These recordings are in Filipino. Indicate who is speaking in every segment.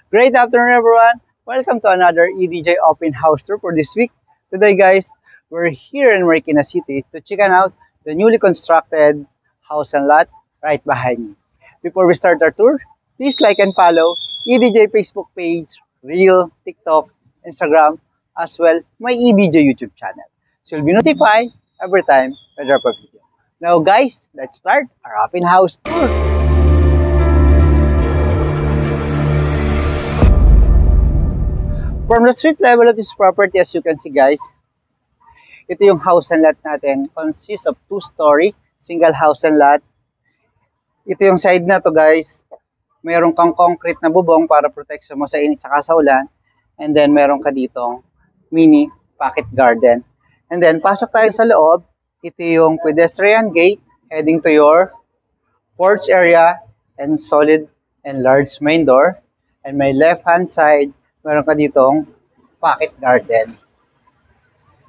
Speaker 1: Great afternoon, everyone. Welcome to another EDJ Open House Tour for this week. Today, guys, we're here in Marikina City to check out the newly constructed house and lot right behind me. Before we start our tour, please like and follow EDJ Facebook page, Reel, TikTok, Instagram, as well my EDJ YouTube channel. So you'll be notified every time I drop a video. Now, guys, let's start our open house tour. From the street level of this property, as you can see guys, ito yung house and lot natin. Consists of two-story, single house and lot. Ito yung side na to guys. Meron kang concrete na bubong para protection mo sa init saka sa ulan. And then meron ka ditong mini pocket garden. And then pasok tayo sa loob. Ito yung pedestrian gate heading to your porch area and solid and large main door. And my left hand side, meron ka ditong pocket garden.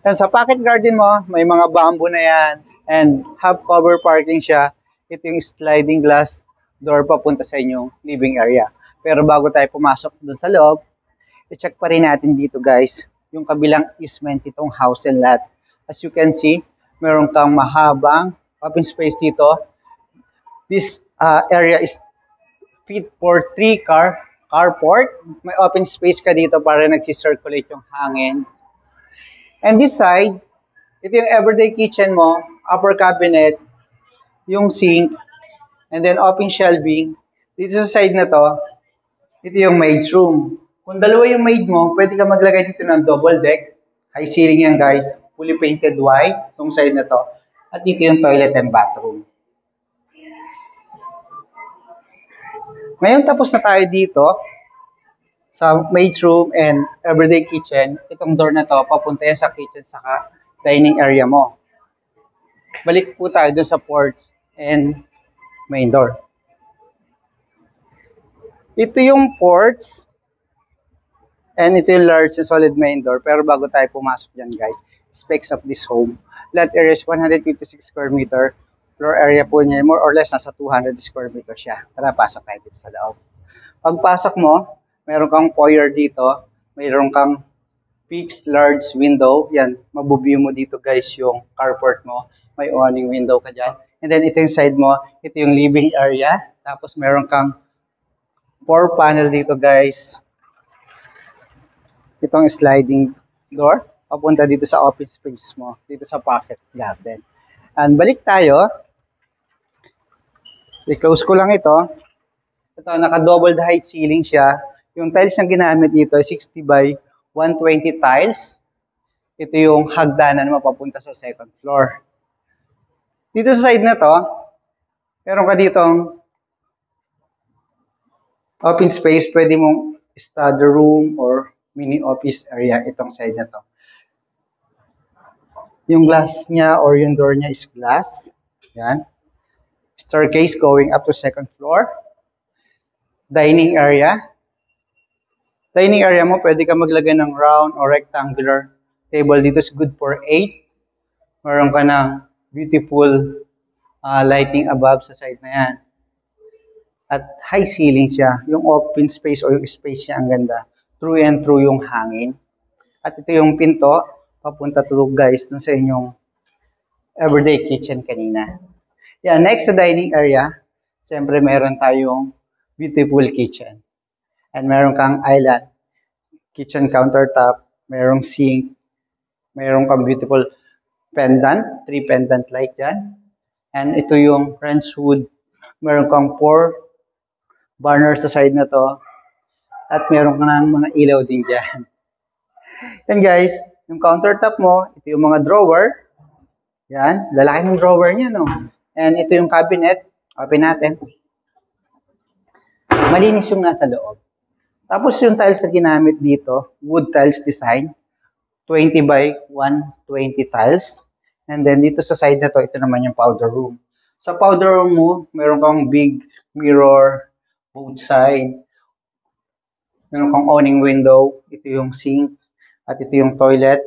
Speaker 1: Yan, sa pocket garden mo, may mga bamboo na yan and half cover parking siya. Ito yung sliding glass door papunta sa inyong living area. Pero bago tayo pumasok dun sa loob, i-check pa rin natin dito guys, yung kabilang easement itong house and lot. As you can see, meron kang mahabang open space dito. This area is fit for 3-car carport. May open space ka dito para nagsi-circulate yung hangin. And this side, ito yung everyday kitchen mo, upper cabinet, yung sink, and then open shelving. Dito sa side na to, ito yung maid's room. Kung dalawa yung maid mo, pwede ka maglagay dito ng double deck. High ceiling yan guys, fully painted white, itong side na to. At dito yung toilet and bathroom. Ngayon tapos na tayo dito sa maid's room and everyday kitchen. Itong door na to, papunta yan sa kitchen saka dining area mo. Balik po tayo dun sa porch and main door. Ito yung porch and ito yung large and solid main door. Pero bago tayo pumasok dyan guys, specs of this home. Lot area is 156 square meter. Floor area po niya, more or less, nasa 200 square meter siya. Tara, pasok tayo dito sa loob. Pagpasok mo, meron kang foyer dito. Meron kang fixed large window. Yan, mabuview mo dito guys yung carport mo. May awning window ka dyan. And then ito yung side mo. Ito yung living area. Tapos meron kang 4 panel dito guys. Itong sliding door. Papunta dito sa office space mo. Dito sa pocket garden. And balik tayo. I-close ko lang ito. Ito, naka-double height ceiling siya. Yung tiles na ginamit dito ay 60 by 120 tiles. Ito yung hagdanan mapapunta sa second floor. Dito sa side na to, meron ka ditong open space. Pwede mong study room or mini office area itong side na to. Yung glass niya or yung door niya is glass. Yan. Staircase going up to second floor. Dining area. Dining area mo, pwede ka maglagay ng round or rectangular table. Dito is good for 8. Meron ka ng beautiful lighting above sa side na yan. At high ceiling siya. Yung open space o yung space niya ang ganda. Through and through yung hangin. At ito yung pinto. Papunta to guys dun sa inyong everyday kitchen kanina. Yeah, next sa dining area, siyempre meron tayong beautiful kitchen. And meron kang island, kitchen countertop, merong sink, meron kang beautiful pendant, 3 pendant light yan. And ito yung French wood, meron kang 4 burners sa side na to. At meron ka ng mga ilaw din dyan. Yan guys, yung countertop mo, ito yung mga drawer. Yan, lalaki ng drawer niya, no? And ito yung cabinet, open natin. Malinis yung nasa loob. Tapos yung tiles na ginamit dito, wood tiles design, 20 by 120 tiles. And then dito sa side na to, ito naman yung powder room. Sa powder room mo, meron kang big mirror, both side. Meron kang awning window, ito yung sink, at ito yung toilet.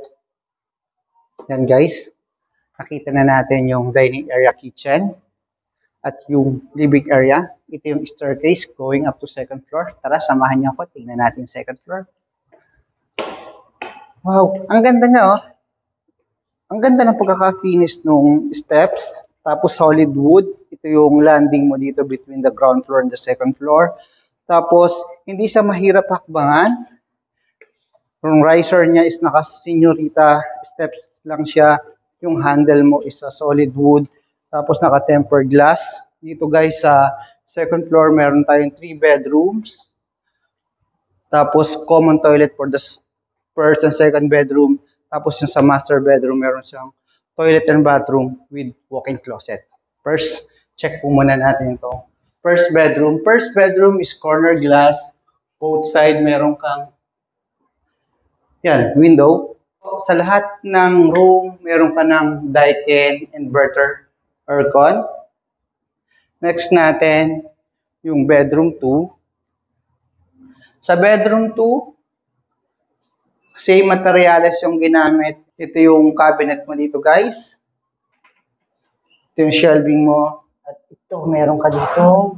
Speaker 1: Yan guys, nakita na natin yung dining area kitchen. at yung living area. Ito yung staircase going up to second floor. Tara, samahan niyo ako. Tingnan natin yung second floor. Wow, ang ganda nga oh. Ang ganda ng pagkaka-finish nung steps. Tapos solid wood. Ito yung landing mo dito between the ground floor and the second floor. Tapos, hindi siya mahirap hakbangan. Yung riser niya is naka-senyorita steps lang siya. Yung handle mo is a solid wood. Tapos naka-tempered glass. Dito guys sa second floor, meron tayong 3 bedrooms. Tapos common toilet for the first and second bedroom. Tapos yung sa master bedroom, meron siyang toilet and bathroom with walk-in closet. First, check po muna natin ito. First bedroom. First bedroom is corner glass. Both side meron kang window. Sa lahat ng room, meron ka ng Daikin inverter aircon. Next natin, yung bedroom 2. Sa bedroom 2, same materials yung ginamit. Ito yung cabinet mo dito, guys. Ito yung shelving mo. At ito, meron ka dito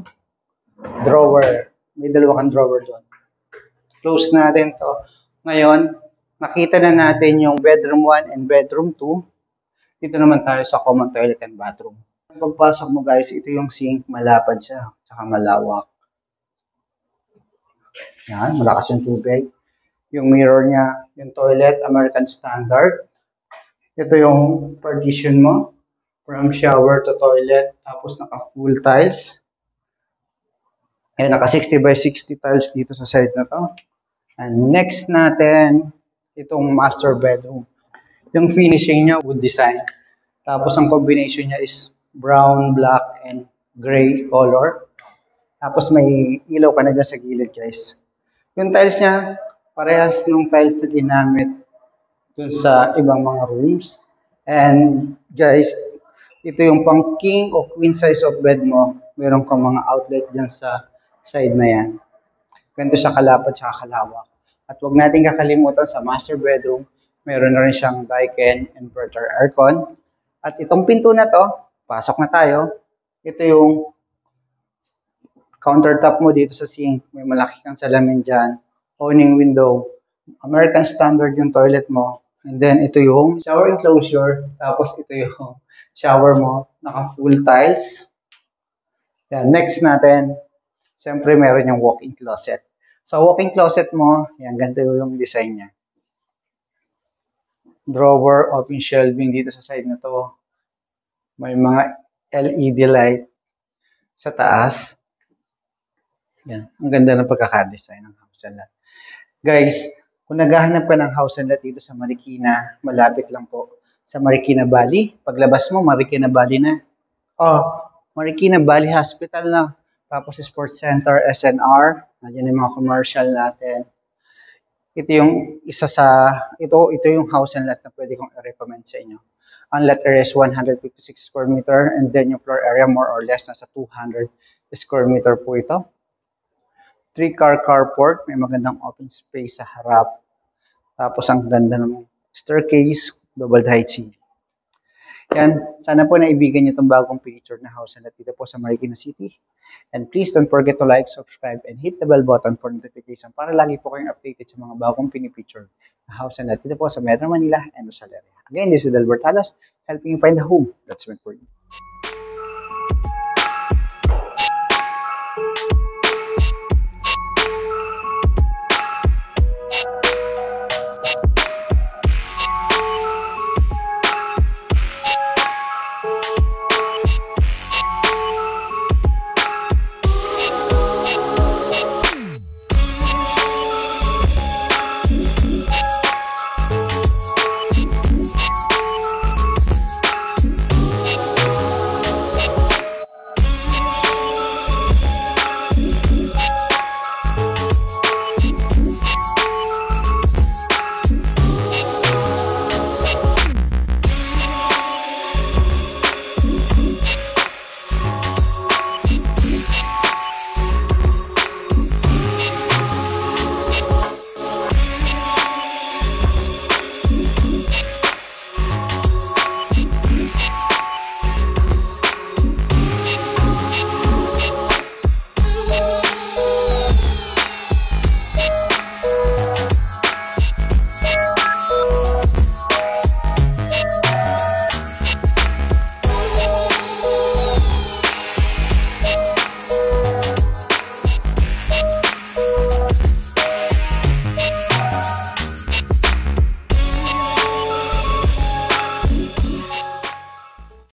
Speaker 1: drawer. May dalawa kang drawer doon. Close natin to. Ngayon, nakita na natin yung bedroom 1 and bedroom 2. Dito naman tayo sa common toilet and bathroom. Pagpasok mo guys, ito yung sink. Malapad siya. Saka malawak. Yan, malakas yung tubig. Yung mirror niya, yung toilet, American Standard. Ito yung partition mo. From shower to toilet. Tapos naka full tiles. Naka 60 by 60 tiles dito sa side na to. And next natin, itong master bedroom. Yung finishing niya, wood design. Tapos ang combination niya is brown, black, and gray color. Tapos may ilaw ka na dyan sa gilid, guys. Yung tiles niya, parehas nung tiles na ginamit dun sa ibang mga rooms. And guys, ito yung pang king o queen size of bed mo. Meron kang mga outlet dyan sa side na yan. Ganito siya kalapad at kalawak. At huwag natin kakalimutan sa master bedroom, meron na rin siyang Daikin inverter aircon. At itong pinto na to, pasok na tayo. Ito yung countertop mo dito sa sink. May malaki kang salamin dyan. Owning window. American Standard yung toilet mo. And then ito yung shower enclosure. Tapos ito yung shower mo. Naka full tiles. Yan. Next natin, siyempre meron yung walk-in closet. Sa walk-in closet mo, yan, ganito yung design niya. Drawer, open shelving dito sa side na to. May mga LED light sa taas. Yan. Ang ganda ng pagkakadesign ng house and lot. Guys, kung naghahanap ka ng house and lot dito sa Marikina, malapit lang po sa Marikina Valley. Paglabas mo, Marikina Valley na. Oh, Marikina Valley Hospital na. Tapos Sports Center, SNR. Nandiyan yung mga commercial natin. Ito yung isa sa, ito yung house and lot na pwede kong i-recommend sa inyo. Ang lot area is 156 square meter and then yung floor area more or less nasa 200 square meter po ito. 3-car carport, may magandang open space sa harap. Tapos ang ganda ng staircase, double height ceiling. Yan, sana po naibigan niyo itong bagong picture na house and lot dito po sa Marikina City. And please don't forget to like, subscribe, and hit the bell button for notification para lagi po kayong updated sa mga bagong pinipicture na house and lot dito po sa Metro Manila and Rizal area. Again, this is Delbert Halas, helping you find the home that's meant for you.